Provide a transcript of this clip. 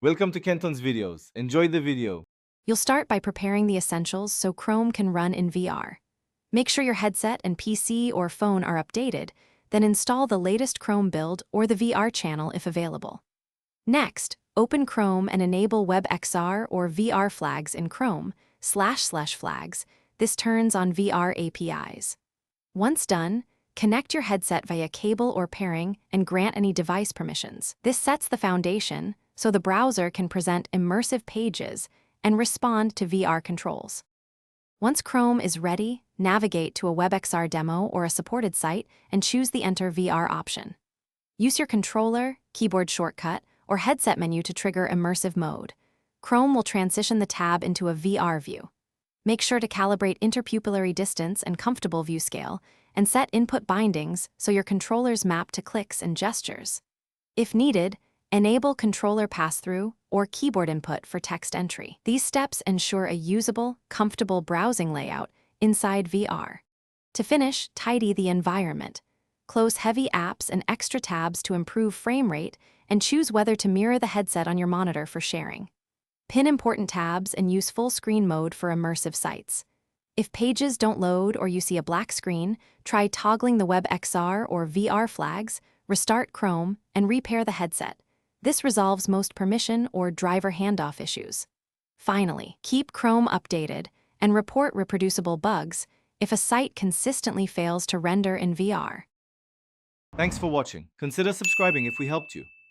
Welcome to Kenton's videos. Enjoy the video. You'll start by preparing the essentials so Chrome can run in VR. Make sure your headset and PC or phone are updated, then install the latest Chrome build or the VR channel if available. Next, open Chrome and enable WebXR or VR flags in Chrome, //flags. This turns on VR APIs. Once done, connect your headset via cable or pairing and grant any device permissions. This sets the foundation so the browser can present immersive pages and respond to VR controls. Once Chrome is ready, navigate to a WebXR demo or a supported site and choose the Enter VR option. Use your controller, keyboard shortcut, or headset menu to trigger immersive mode. Chrome will transition the tab into a VR view. Make sure to calibrate interpupillary distance and comfortable view scale, and set input bindings so your controllers map to clicks and gestures. If needed, enable controller pass-through or keyboard input for text entry. These steps ensure a usable, comfortable browsing layout inside VR. To finish, tidy the environment. Close heavy apps and extra tabs to improve frame rate, and choose whether to mirror the headset on your monitor for sharing. Pin important tabs and use full screen mode for immersive sites. If pages don't load or you see a black screen, try toggling the WebXR or VR flags, restart Chrome, and repair the headset. This resolves most permission or driver handoff issues. Finally, keep Chrome updated and report reproducible bugs if a site consistently fails to render in VR. Thanks for watching. Consider subscribing if we helped you.